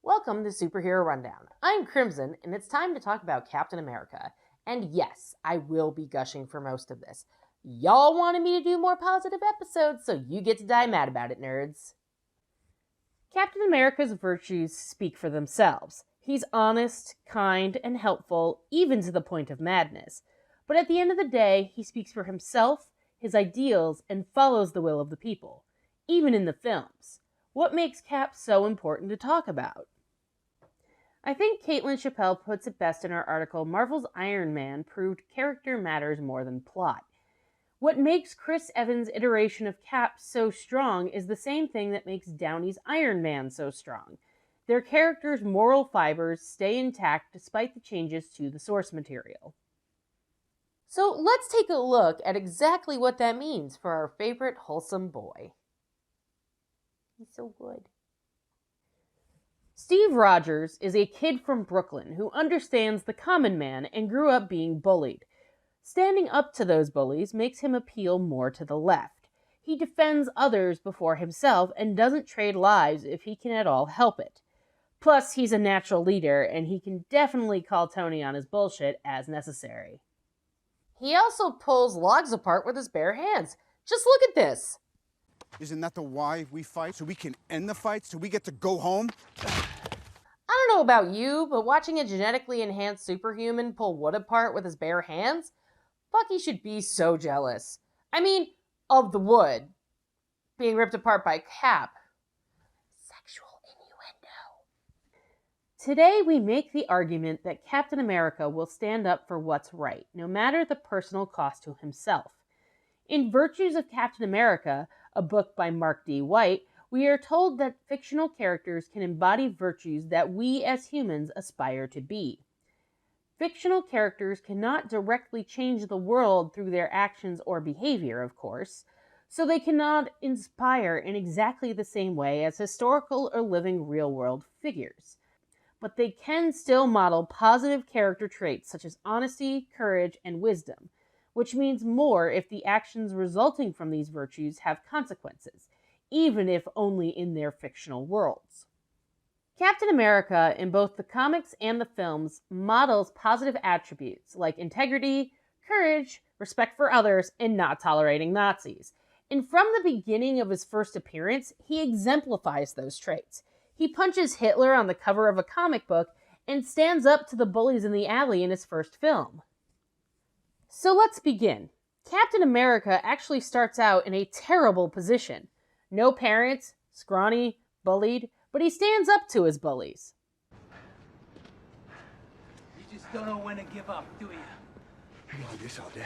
Welcome to Superhero Rundown. I'm Crimson, and it's time to talk about Captain America. And yes, I will be gushing for most of this. Y'all wanted me to do more positive episodes, so you get to die mad about it, nerds. Captain America's virtues speak for themselves. He's honest, kind, and helpful, even to the point of madness. But at the end of the day, he speaks for himself, his ideals, and follows the will of the people, even in the films. What makes Cap so important to talk about? I think Caitlin Chappell puts it best in her article, Marvel's Iron Man proved character matters more than plot. What makes Chris Evans' iteration of Cap so strong is the same thing that makes Downey's Iron Man so strong. Their characters' moral fibers stay intact despite the changes to the source material. So let's take a look at exactly what that means for our favorite wholesome boy. He's so good. Steve Rogers is a kid from Brooklyn who understands the common man and grew up being bullied. Standing up to those bullies makes him appeal more to the left. He defends others before himself and doesn't trade lives if he can at all help it. Plus, he's a natural leader and he can definitely call Tony on his bullshit as necessary. He also pulls logs apart with his bare hands. Just look at this. Isn't that the why we fight? So we can end the fight? So we get to go home? I don't know about you, but watching a genetically enhanced superhuman pull wood apart with his bare hands, Bucky should be so jealous. I mean, of the wood being ripped apart by Cap. Sexual innuendo. Today we make the argument that Captain America will stand up for what's right, no matter the personal cost to himself. In Virtues of Captain America, a book by Mark D. White, we are told that fictional characters can embody virtues that we as humans aspire to be. Fictional characters cannot directly change the world through their actions or behavior, of course, so they cannot inspire in exactly the same way as historical or living real-world figures. But they can still model positive character traits such as honesty, courage, and wisdom, which means more if the actions resulting from these virtues have consequences, even if only in their fictional worlds. Captain America, in both the comics and the films, models positive attributes like integrity, courage, respect for others, and not tolerating Nazis. And from the beginning of his first appearance, he exemplifies those traits. He punches Hitler on the cover of a comic book and stands up to the bullies in the alley in his first film. So let's begin. Captain America actually starts out in a terrible position. No parents, scrawny, bullied, but he stands up to his bullies. You just don't know when to give up, do you? I do this all day.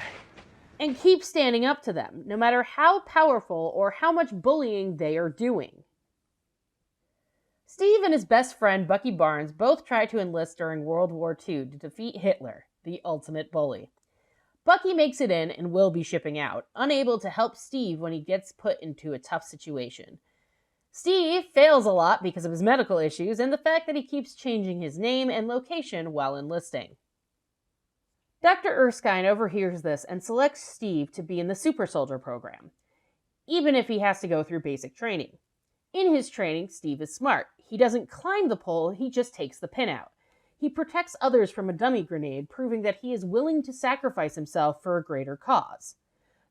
And keeps standing up to them, no matter how powerful or how much bullying they are doing. Steve and his best friend Bucky Barnes both tried to enlist during World War II to defeat Hitler, the ultimate bully. Bucky makes it in and will be shipping out, unable to help Steve when he gets put into a tough situation. Steve fails a lot because of his medical issues and the fact that he keeps changing his name and location while enlisting. Dr. Erskine overhears this and selects Steve to be in the Super Soldier program, even if he has to go through basic training. In his training, Steve is smart. He doesn't climb the pole, he just takes the pin out. He protects others from a dummy grenade, proving that he is willing to sacrifice himself for a greater cause.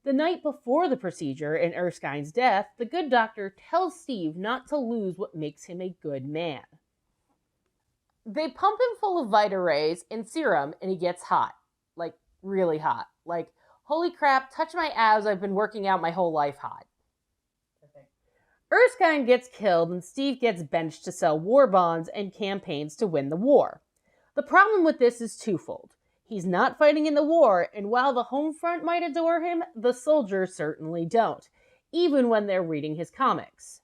The night before the procedure and Erskine's death, the good doctor tells Steve not to lose what makes him a good man. They pump him full of Vita Rays and serum, and he gets hot. Like, really hot. Like, holy crap, touch my abs, I've been working out my whole life hot. Erskine gets killed, and Steve gets benched to sell war bonds and campaigns to win the war. The problem with this is twofold. He's not fighting in the war, and while the home front might adore him, the soldiers certainly don't, even when they're reading his comics.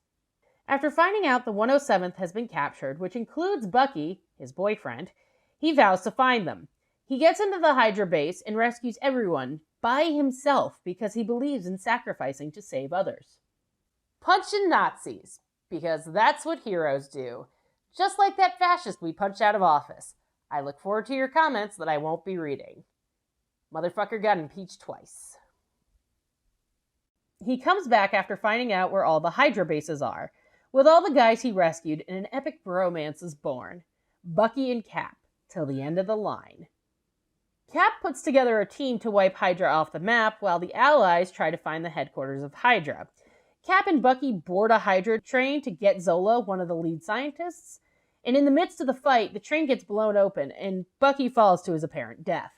After finding out the 107th has been captured, which includes Bucky, his boyfriend, he vows to find them. He gets into the Hydra base and rescues everyone by himself because he believes in sacrificing to save others. Punching Nazis, because that's what heroes do. Just like that fascist we punched out of office. I look forward to your comments that I won't be reading. Motherfucker got impeached twice. He comes back after finding out where all the Hydra bases are. With all the guys he rescued, an epic bromance is born. Bucky and Cap, till the end of the line. Cap puts together a team to wipe Hydra off the map, while the Allies try to find the headquarters of Hydra. Cap and Bucky board a Hydra train to get Zola, one of the lead scientists, and in the midst of the fight, the train gets blown open, and Bucky falls to his apparent death.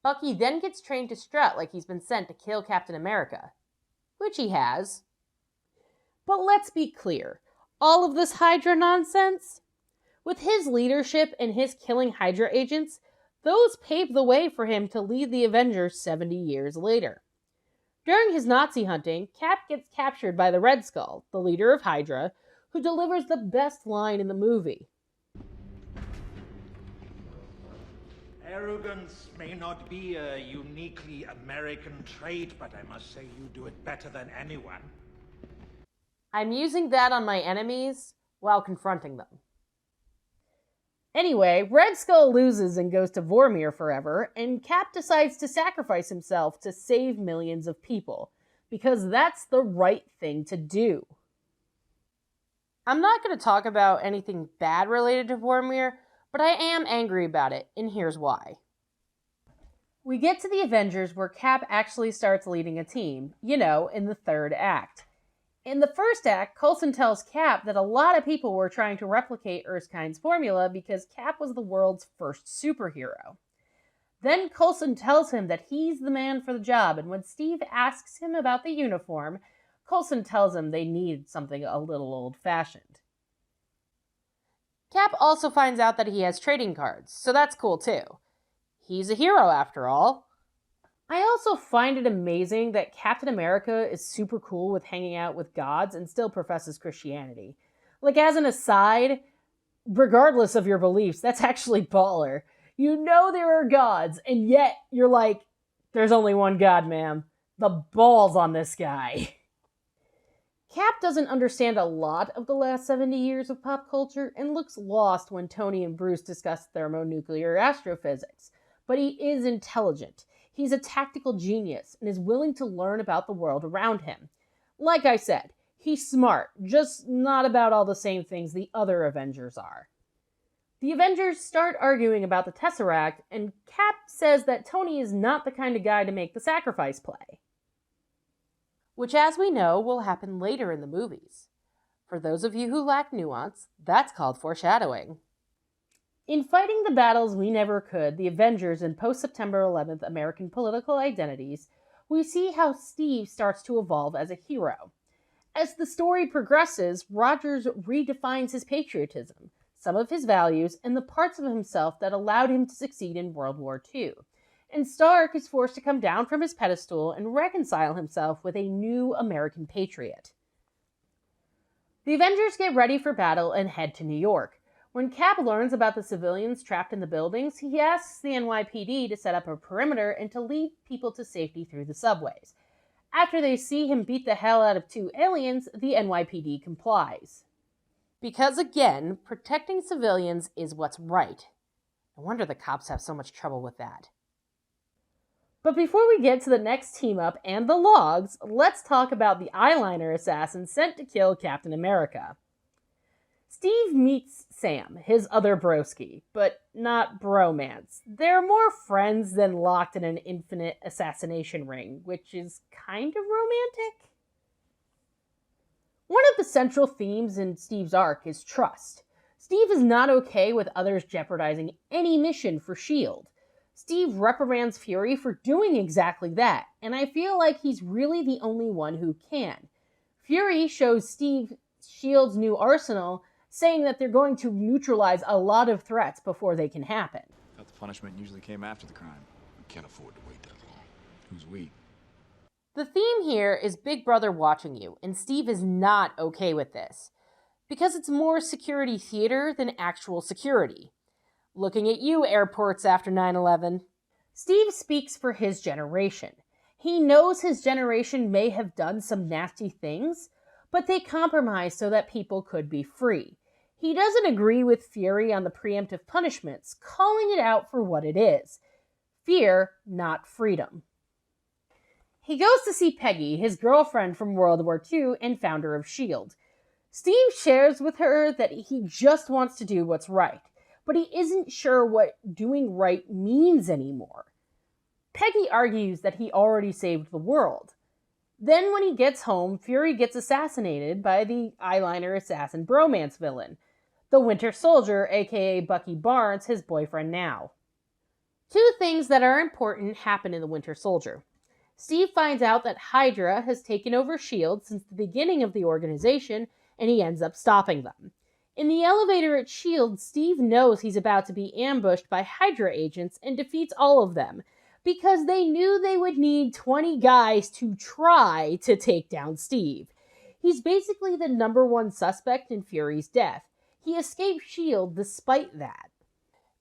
Bucky then gets trained to strut like he's been sent to kill Captain America, which he has. But let's be clear, all of this Hydra nonsense? With his leadership and his killing Hydra agents, those paved the way for him to lead the Avengers 70 years later. During his Nazi hunting, Cap gets captured by the Red Skull, the leader of Hydra, who delivers the best line in the movie. Arrogance may not be a uniquely American trait, but I must say you do it better than anyone. I'm using that on my enemies while confronting them. Anyway, Red Skull loses and goes to Vormir forever, and Cap decides to sacrifice himself to save millions of people, because that's the right thing to do. I'm not going to talk about anything bad related to Vormir, but I am angry about it, and here's why. We get to the Avengers where Cap actually starts leading a team, in the third act. In the first act, Coulson tells Cap that a lot of people were trying to replicate Erskine's formula because Cap was the world's first superhero. Then Coulson tells him that he's the man for the job, and when Steve asks him about the uniform, Coulson tells him they need something a little old-fashioned. Cap also finds out that he has trading cards, so that's cool too. He's a hero after all. I also find it amazing that Captain America is super cool with hanging out with gods and still professes Christianity. Like, as an aside, regardless of your beliefs, that's actually baller. You know there are gods, and yet you're like, there's only one god, ma'am. The balls on this guy. Cap doesn't understand a lot of the last 70 years of pop culture and looks lost when Tony and Bruce discuss thermonuclear astrophysics. But he is intelligent. He's a tactical genius and is willing to learn about the world around him. Like I said, he's smart, just not about all the same things the other Avengers are. The Avengers start arguing about the Tesseract, and Cap says that Tony is not the kind of guy to make the sacrifice play. Which, as we know, will happen later in the movies. For those of you who lack nuance, that's called foreshadowing. In fighting the battles we never could, the Avengers in post-September 11th American political identities, we see how Steve starts to evolve as a hero. As the story progresses, Rogers redefines his patriotism, some of his values, and the parts of himself that allowed him to succeed in World War II. And Stark is forced to come down from his pedestal and reconcile himself with a new American patriot. The Avengers get ready for battle and head to New York. When Cap learns about the civilians trapped in the buildings, he asks the NYPD to set up a perimeter and to lead people to safety through the subways. After they see him beat the hell out of 2 aliens, the NYPD complies. Because again, protecting civilians is what's right. No wonder the cops have so much trouble with that. But before we get to the next team-up and the logs, let's talk about the eyeliner assassin sent to kill Captain America. Steve meets Sam, his other broski, but not bromance. They're more friends than locked in an infinite assassination ring, which is kind of romantic. One of the central themes in Steve's arc is trust. Steve is not okay with others jeopardizing any mission for S.H.I.E.L.D. Steve reprimands Fury for doing exactly that, and I feel like he's really the only one who can. Fury shows Steve S.H.I.E.L.D.'s new arsenal, saying that they're going to neutralize a lot of threats before they can happen. Thought the punishment usually came after the crime. We can't afford to wait that long. Who's we? The theme here is Big Brother watching you, and Steve is not okay with this, because it's more security theater than actual security. Looking at you, airports after 9/11. Steve speaks for his generation. He knows his generation may have done some nasty things, but they compromised so that people could be free. He doesn't agree with Fury on the preemptive punishments, calling it out for what it is. Fear, not freedom. He goes to see Peggy, his girlfriend from World War II and founder of S.H.I.E.L.D. Steve shares with her that he just wants to do what's right, but he isn't sure what doing right means anymore. Peggy argues that he already saved the world. Then when he gets home, Fury gets assassinated by the eyeliner assassin bromance villain, the Winter Soldier, aka Bucky Barnes, his boyfriend now. Two things that are important happen in the Winter Soldier. Steve finds out that Hydra has taken over S.H.I.E.L.D. since the beginning of the organization, and he ends up stopping them. In the elevator at S.H.I.E.L.D., Steve knows he's about to be ambushed by Hydra agents and defeats all of them, because they knew they would need 20 guys to try to take down Steve. He's basically the number one suspect in Fury's death. He escaped S.H.I.E.L.D. despite that.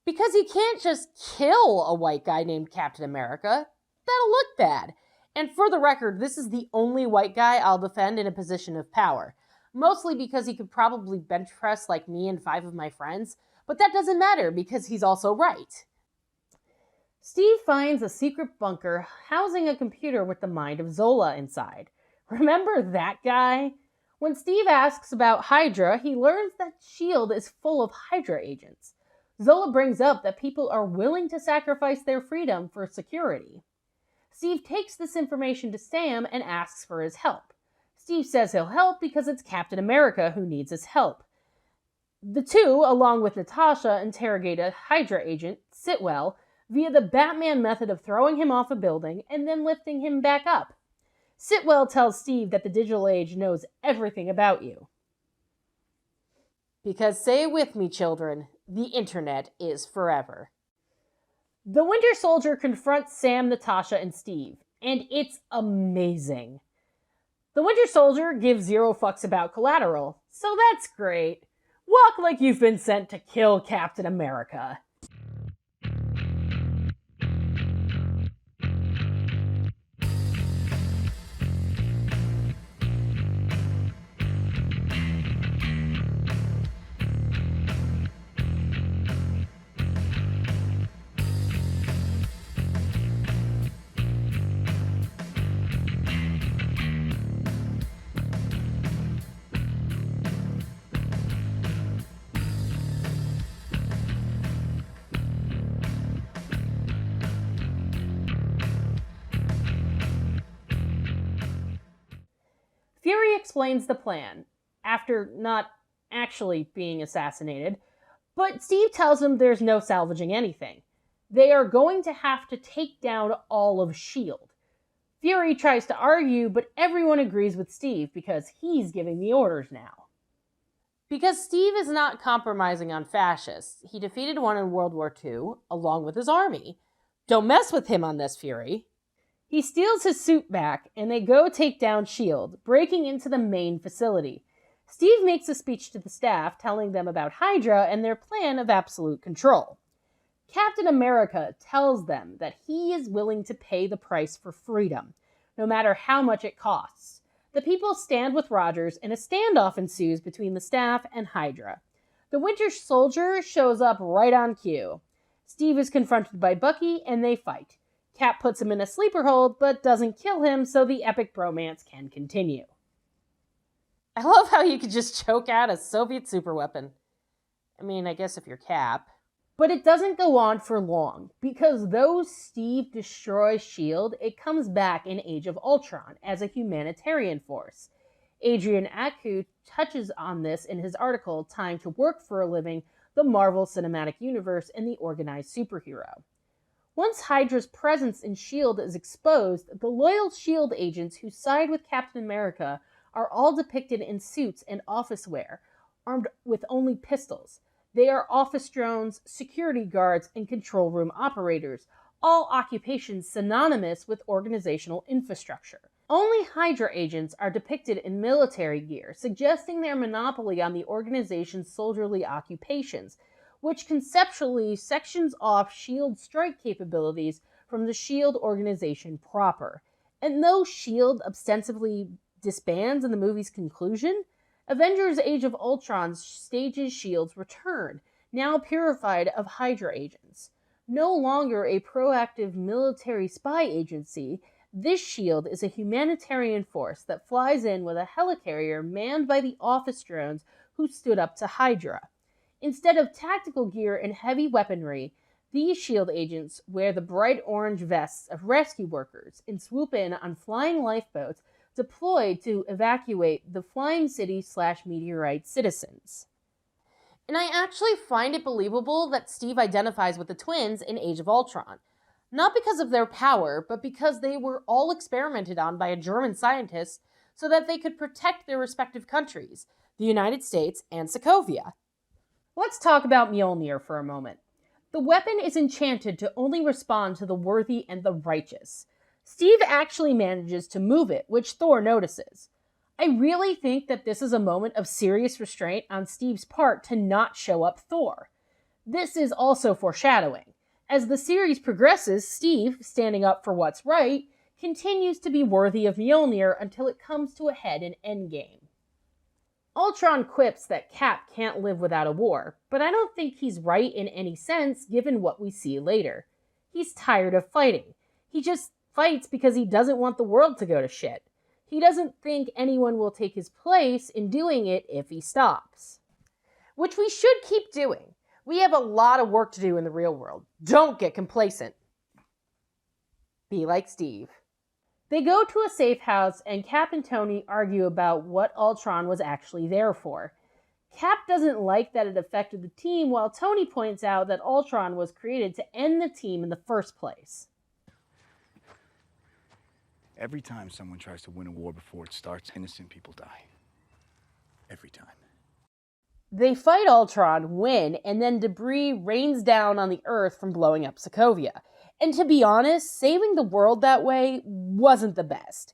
Because he can't just kill a white guy named Captain America. That'll look bad. And for the record, this is the only white guy I'll defend in a position of power. Mostly because he could probably bench press like me and 5 of my friends, but that doesn't matter because he's also right. Steve finds a secret bunker housing a computer with the mind of Zola inside. Remember that guy? When Steve asks about Hydra, he learns that S.H.I.E.L.D. is full of Hydra agents. Zola brings up that people are willing to sacrifice their freedom for security. Steve takes this information to Sam and asks for his help. Steve says he'll help because it's Captain America who needs his help. The two, along with Natasha, interrogate a Hydra agent, Sitwell, via the Batman method of throwing him off a building and then lifting him back up. Sitwell tells Steve that the digital age knows everything about you. Because say it with me, children, the internet is forever. The Winter Soldier confronts Sam, Natasha, and Steve, and it's amazing. The Winter Soldier gives 0 fucks about Collateral, so that's great. Walk like you've been sent to kill Captain America. Fury explains the plan, after not actually being assassinated, but Steve tells him there's no salvaging anything. They are going to have to take down all of S.H.I.E.L.D. Fury tries to argue, but everyone agrees with Steve because he's giving the orders now. Because Steve is not compromising on fascists, he defeated one in World War II, along with his army. Don't mess with him on this, Fury. He steals his suit back, and they go take down S.H.I.E.L.D., breaking into the main facility. Steve makes a speech to the staff, telling them about Hydra and their plan of absolute control. Captain America tells them that he is willing to pay the price for freedom, no matter how much it costs. The people stand with Rogers, and a standoff ensues between the staff and Hydra. The Winter Soldier shows up right on cue. Steve is confronted by Bucky, and they fight. Cap puts him in a sleeper hold, but doesn't kill him, so the epic bromance can continue. I love how you could just choke out a Soviet superweapon. I mean, I guess if you're Cap. But it doesn't go on for long, because though Steve destroys S.H.I.E.L.D., it comes back in Age of Ultron as a humanitarian force. Adrian touches on this in his article, Time to Work for a Living, the Marvel Cinematic Universe and the Organized Superhero. Once Hydra's presence in S.H.I.E.L.D. is exposed, the loyal S.H.I.E.L.D. agents who side with Captain America are all depicted in suits and office wear, armed with only pistols. They are office drones, security guards, and control room operators, all occupations synonymous with organizational infrastructure. Only Hydra agents are depicted in military gear, suggesting their monopoly on the organization's soldierly occupations, which conceptually sections off S.H.I.E.L.D. strike capabilities from the S.H.I.E.L.D. organization proper. And though S.H.I.E.L.D. ostensibly disbands in the movie's conclusion, Avengers Age of Ultron stages S.H.I.E.L.D.'s return, now purified of Hydra agents. No longer a proactive military spy agency, This shield is a humanitarian force that flies in with a helicarrier manned by the office drones who stood up to Hydra. Instead of tactical gear and heavy weaponry, these shield agents wear the bright orange vests of rescue workers and swoop in on flying lifeboats deployed to evacuate the flying city/meteorite citizens. And I actually find it believable that Steve identifies with the twins in Age of Ultron. Not because of their power, but because they were all experimented on by a German scientist so that they could protect their respective countries, the United States and Sokovia. Let's talk about Mjolnir for a moment. The weapon is enchanted to only respond to the worthy and the righteous. Steve actually manages to move it, which Thor notices. I really think that this is a moment of serious restraint on Steve's part to not show up Thor. This is also foreshadowing. As the series progresses, Steve, standing up for what's right, continues to be worthy of Mjolnir until it comes to a head in Endgame. Ultron quips that Cap can't live without a war, but I don't think he's right in any sense given what we see later. He's tired of fighting. He just fights because he doesn't want the world to go to shit. He doesn't think anyone will take his place in doing it if he stops. Which we should keep doing. We have a lot of work to do in the real world. Don't get complacent. Be like Steve. They go to a safe house and Cap and Tony argue about what Ultron was actually there for. Cap doesn't like that it affected the team, while Tony points out that Ultron was created to end the team in the first place. Every time someone tries to win a war before it starts, innocent people die. Every time. They fight Ultron, win, and then debris rains down on the Earth from blowing up Sokovia. And to be honest, saving the world that way wasn't the best.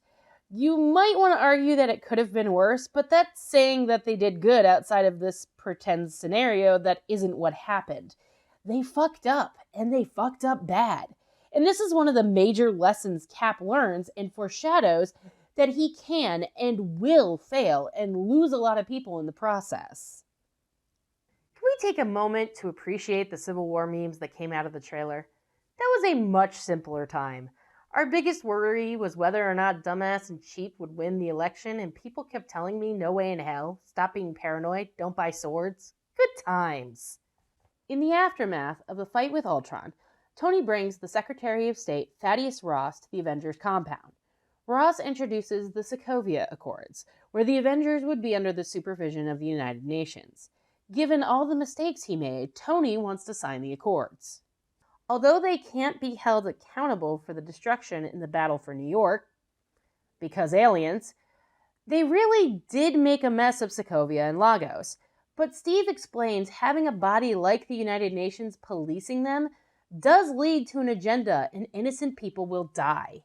You might want to argue that it could have been worse, but that's saying that they did good outside of this pretend scenario that isn't what happened. They fucked up, and they fucked up bad. And this is one of the major lessons Cap learns and foreshadows that he can and will fail and lose a lot of people in the process. Can we take a moment to appreciate the Civil War memes that came out of the trailer? That was a much simpler time. Our biggest worry was whether or not dumbass and cheap would win the election, and people kept telling me, no way in hell, stop being paranoid, don't buy swords. Good times. In the aftermath of the fight with Ultron, Tony brings the Secretary of State, Thaddeus Ross, to the Avengers compound. Ross introduces the Sokovia Accords, where the Avengers would be under the supervision of the United Nations. Given all the mistakes he made, Tony wants to sign the Accords. Although they can't be held accountable for the destruction in the Battle for New York, because aliens, they really did make a mess of Sokovia and Lagos. But Steve explains having a body like the United Nations policing them does lead to an agenda, and innocent people will die.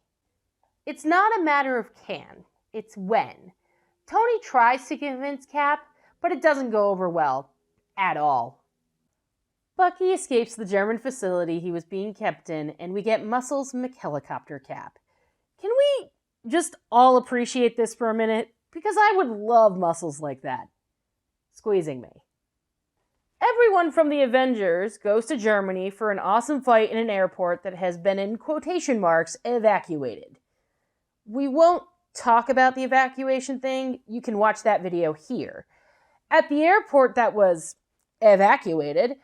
It's not a matter of can, it's when. Tony tries to convince Cap, but it doesn't go over well. At all. Bucky escapes the German facility he was being kept in, and we get Muscles McHelicopter Cap. Can we just all appreciate this for a minute? Because I would love muscles like that. Squeezing me. Everyone from the Avengers goes to Germany for an awesome fight in an airport that has been, in quotation marks, evacuated. We won't talk about the evacuation thing. You can watch that video here. At the airport that was evacuated,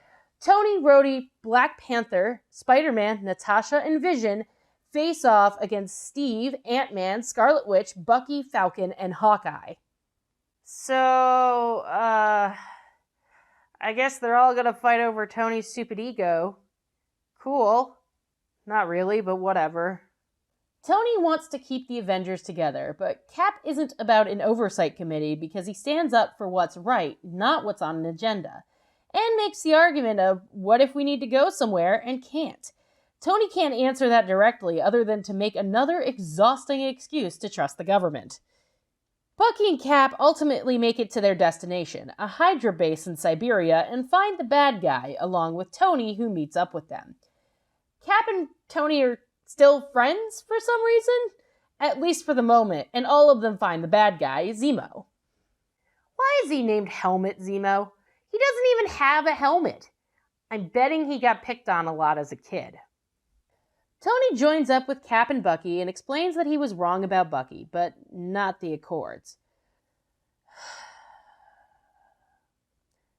Tony, Rhodey, Black Panther, Spider-Man, Natasha, and Vision face off against Steve, Ant-Man, Scarlet Witch, Bucky, Falcon, and Hawkeye. So, I guess they're all gonna fight over Tony's stupid ego. Cool. Not really, but whatever. Tony wants to keep the Avengers together, but Cap isn't about an oversight committee because he stands up for what's right, not what's on an agenda. And makes the argument of, what if we need to go somewhere and can't? Tony can't answer that directly other than to make another exhausting excuse to trust the government. Bucky and Cap ultimately make it to their destination, a Hydra base in Siberia, and find the bad guy, along with Tony, who meets up with them. Cap and Tony are still friends for some reason, at least for the moment, and all of them find the bad guy, Zemo. Why is he named Helmet Zemo? He doesn't even have a helmet. I'm betting he got picked on a lot as a kid. Tony joins up with Cap and Bucky and explains that he was wrong about Bucky, but not the Accords.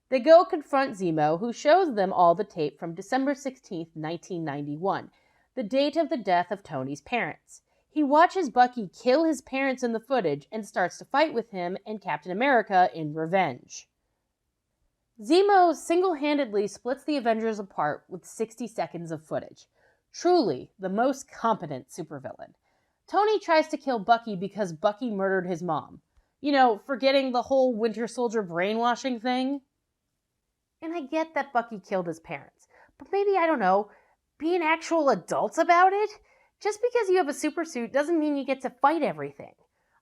They go confront Zemo, who shows them all the tape from December 16th, 1991, the date of the death of Tony's parents. He watches Bucky kill his parents in the footage and starts to fight with him and Captain America in revenge. Zemo single-handedly splits the Avengers apart with 60 seconds of footage. Truly, the most competent supervillain. Tony tries to kill Bucky because Bucky murdered his mom. You know, forgetting the whole Winter Soldier brainwashing thing. And I get that Bucky killed his parents, but maybe, I don't know, being actual adults about it? Just because you have a super suit doesn't mean you get to fight everything.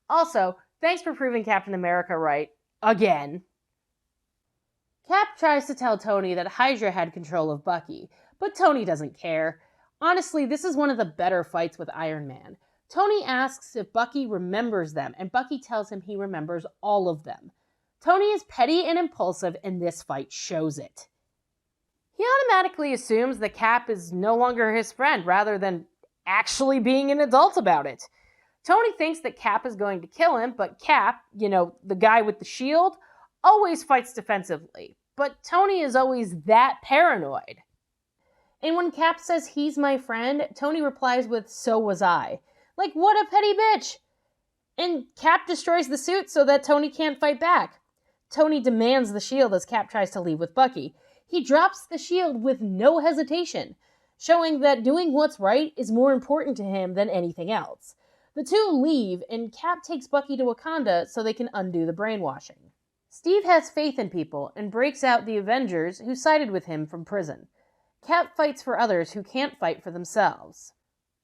Also, thanks for proving Captain America right. Again. Cap tries to tell Tony that Hydra had control of Bucky, but Tony doesn't care. Honestly, this is one of the better fights with Iron Man. Tony asks if Bucky remembers them, and Bucky tells him he remembers all of them. Tony is petty and impulsive, and this fight shows it. He automatically assumes that Cap is no longer his friend, rather than actually being an adult about it. Tony thinks that Cap is going to kill him, but Cap, the guy with the shield, always fights defensively. But Tony is always that paranoid. And when Cap says he's my friend, Tony replies with, "So was I." Like, what a petty bitch! And Cap destroys the suit so that Tony can't fight back. Tony demands the shield as Cap tries to leave with Bucky. He drops the shield with no hesitation, showing that doing what's right is more important to him than anything else. The two leave, and Cap takes Bucky to Wakanda so they can undo the brainwashing. Steve has faith in people and breaks out the Avengers who sided with him from prison. Cap fights for others who can't fight for themselves.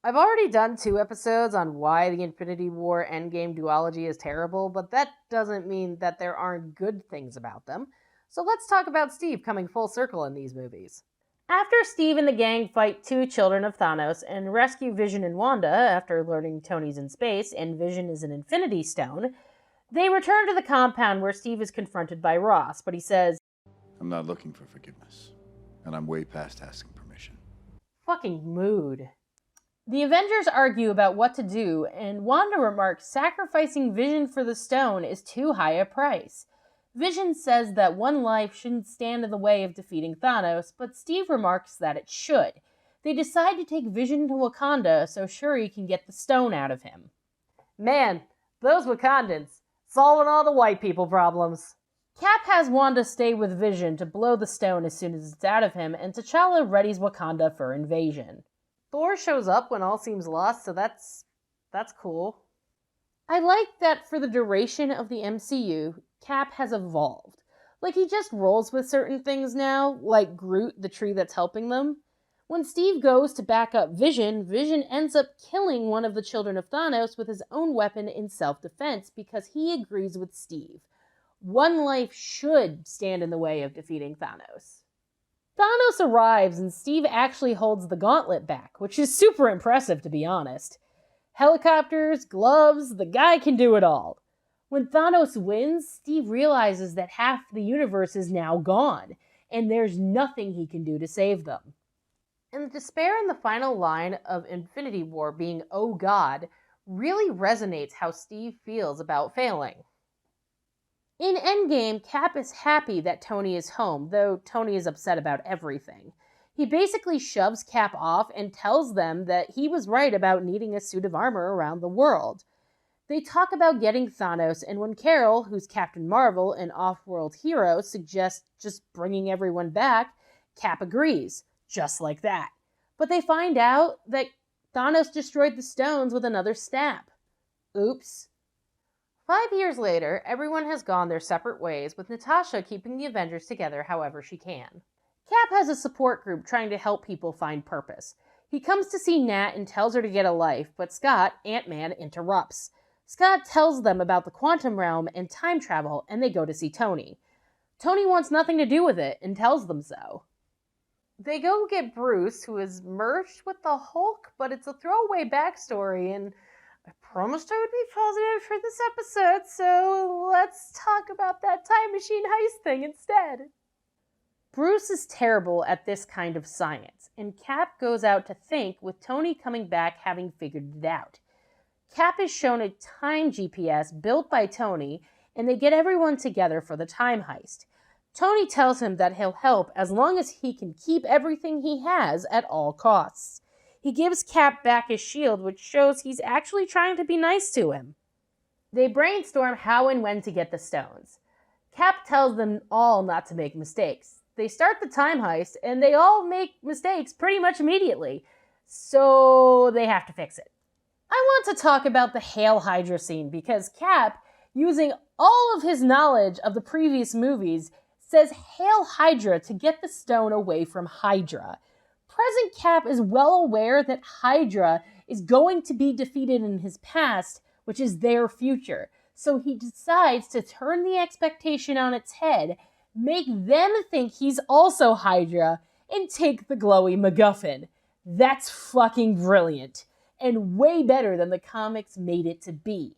I've already done 2 episodes on why the Infinity War Endgame duology is terrible, but that doesn't mean that there aren't good things about them. So let's talk about Steve coming full circle in these movies. After Steve and the gang fight 2 children of Thanos and rescue Vision and Wanda after learning Tony's in space and Vision is an Infinity Stone, they return to the compound where Steve is confronted by Ross, but he says, I'm not looking for forgiveness, and I'm way past asking permission. Fucking mood. The Avengers argue about what to do, and Wanda remarks sacrificing Vision for the stone is too high a price. Vision says that one life shouldn't stand in the way of defeating Thanos, but Steve remarks that it should. They decide to take Vision to Wakanda so Shuri can get the stone out of him. Man, those Wakandans, solving all the white people problems. Cap has Wanda stay with Vision to blow the stone as soon as it's out of him, and T'Challa readies Wakanda for invasion. Thor shows up when all seems lost, so that's cool. I like that for the duration of the MCU, Cap has evolved. Like, he just rolls with certain things now, like Groot, the tree that's helping them. When Steve goes to back up Vision, Vision ends up killing one of the children of Thanos with his own weapon in self-defense because he agrees with Steve. One life should stand in the way of defeating Thanos. Thanos arrives and Steve actually holds the gauntlet back, which is super impressive to be honest. Helicopters, gloves, the guy can do it all. When Thanos wins, Steve realizes that half the universe is now gone, and there's nothing he can do to save them. And the despair in the final line of Infinity War being, "Oh God," really resonates how Steve feels about failing. In Endgame, Cap is happy that Tony is home, though Tony is upset about everything. He basically shoves Cap off and tells them that he was right about needing a suit of armor around the world. They talk about getting Thanos, and when Carol, who's Captain Marvel, an off-world hero, suggests just bringing everyone back, Cap agrees, just like that. But they find out that Thanos destroyed the stones with another snap. Oops. 5 years later, everyone has gone their separate ways, with Natasha keeping the Avengers together however she can. Cap has a support group trying to help people find purpose. He comes to see Nat and tells her to get a life, but Scott, Ant-Man, interrupts. Scott tells them about the quantum realm and time travel, and they go to see Tony. Tony wants nothing to do with it and tells them so. They go get Bruce, who is merged with the Hulk, but it's a throwaway backstory, and I promised I would be positive for this episode, so let's talk about that time machine heist thing instead. Bruce is terrible at this kind of science, and Cap goes out to think, with Tony coming back having figured it out. Cap is shown a time GPS built by Tony, and they get everyone together for the time heist. Tony tells him that he'll help as long as he can keep everything he has at all costs. He gives Cap back his shield, which shows he's actually trying to be nice to him. They brainstorm how and when to get the stones. Cap tells them all not to make mistakes. They start the time heist, and they all make mistakes pretty much immediately, so they have to fix it. I want to talk about the Hail Hydra scene, because Cap, using all of his knowledge of the previous movies, says Hail Hydra to get the stone away from Hydra. Present Cap is well aware that Hydra is going to be defeated in his past, which is their future, so he decides to turn the expectation on its head, make them think he's also Hydra, and take the glowy MacGuffin. That's fucking brilliant, and way better than the comics made it to be.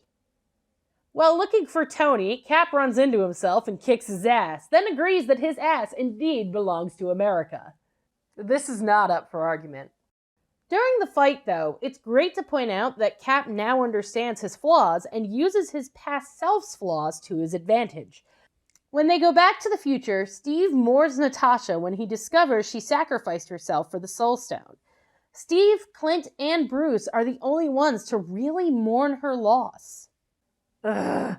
While looking for Tony, Cap runs into himself and kicks his ass, then agrees that his ass indeed belongs to America. This is not up for argument. During the fight, though, it's great to point out that Cap now understands his flaws and uses his past self's flaws to his advantage. When they go back to the future, Steve mourns Natasha when he discovers she sacrificed herself for the Soul Stone. Steve, Clint, and Bruce are the only ones to really mourn her loss. Ugh.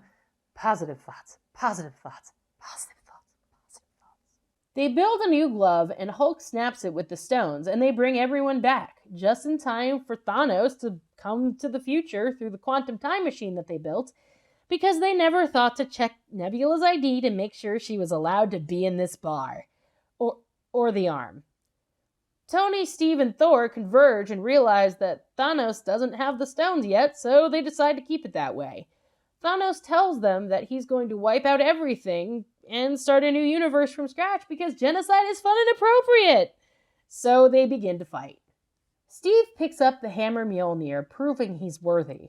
Positive thoughts, positive thoughts, positive thoughts, positive thoughts. They build a new glove, and Hulk snaps it with the stones, and they bring everyone back, just in time for Thanos to come to the future through the quantum time machine that they built, because they never thought to check Nebula's ID to make sure she was allowed to be in this bar. Or the arm. Tony, Steve, and Thor converge and realize that Thanos doesn't have the stones yet, so they decide to keep it that way. Thanos tells them that he's going to wipe out everything and start a new universe from scratch because genocide is fun and appropriate. So they begin to fight. Steve picks up the hammer Mjolnir, proving he's worthy.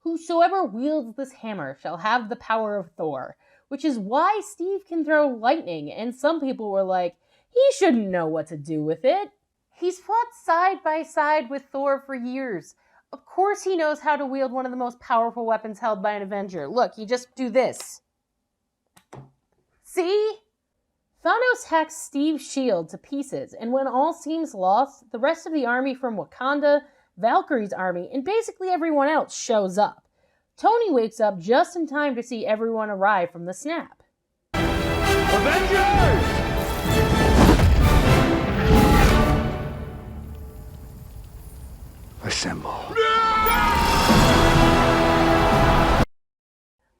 Whosoever wields this hammer shall have the power of Thor, which is why Steve can throw lightning, and some people were like, he shouldn't know what to do with it. He's fought side by side with Thor for years. Of course he knows how to wield one of the most powerful weapons held by an Avenger. Look, you just do this. See? Thanos hacks Steve's shield to pieces, and when all seems lost, the rest of the army from Wakanda, Valkyrie's army, and basically everyone else shows up. Tony wakes up just in time to see everyone arrive from the snap. Avengers! Assemble.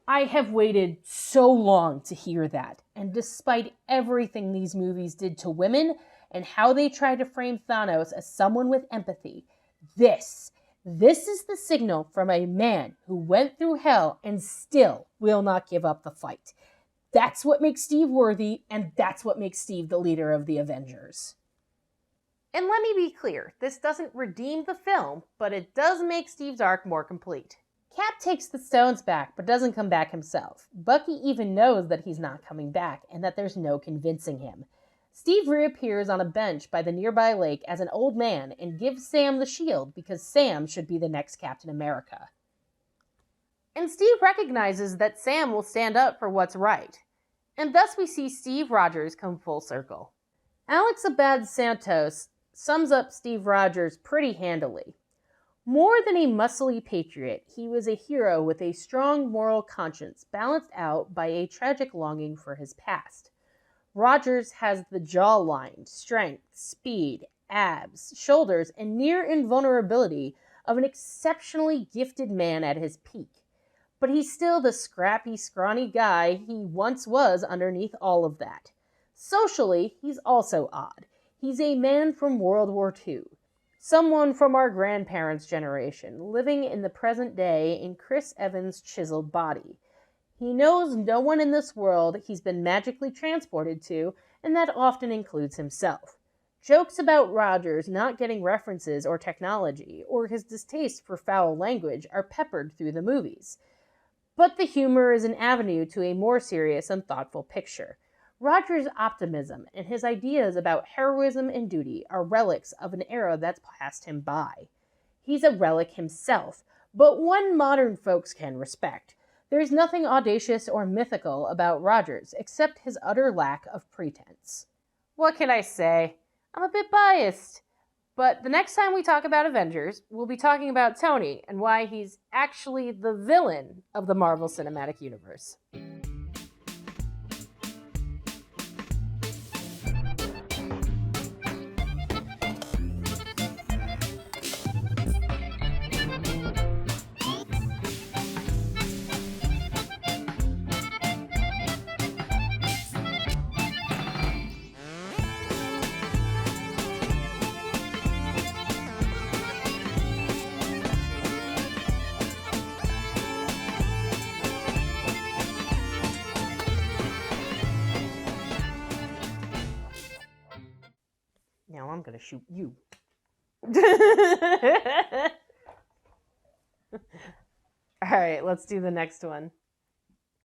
I have waited so long to hear that, and despite everything these movies did to women and how they tried to frame Thanos as someone with empathy, this is the signal from a man who went through hell and still will not give up the fight. That's what makes Steve worthy, and that's what makes Steve the leader of the Avengers. And let me be clear, this doesn't redeem the film, but it does make Steve's arc more complete. Cap takes the stones back, but doesn't come back himself. Bucky even knows that he's not coming back, and that there's no convincing him. Steve reappears on a bench by the nearby lake as an old man and gives Sam the shield because Sam should be the next Captain America. And Steve recognizes that Sam will stand up for what's right. And thus we see Steve Rogers come full circle. Alex Abad Santos sums up Steve Rogers pretty handily. More than a muscly patriot, he was a hero with a strong moral conscience balanced out by a tragic longing for his past. Rogers has the jawline, strength, speed, abs, shoulders, and near invulnerability of an exceptionally gifted man at his peak. But he's still the scrappy, scrawny guy he once was underneath all of that. Socially, he's also odd. He's a man from World War II. Someone from our grandparents' generation, living in the present day in Chris Evans' chiseled body. He knows no one in this world he's been magically transported to, and that often includes himself. Jokes about Rogers not getting references or technology, or his distaste for foul language, are peppered through the movies. But the humor is an avenue to a more serious and thoughtful picture. Rogers' optimism and his ideas about heroism and duty are relics of an era that's passed him by. He's a relic himself, but one modern folks can respect. There's nothing audacious or mythical about Rogers except his utter lack of pretense. What can I say? I'm a bit biased. But the next time we talk about Avengers, we'll be talking about Tony and why he's actually the villain of the Marvel Cinematic Universe. Now I'm going to shoot you. All right, let's do the next one.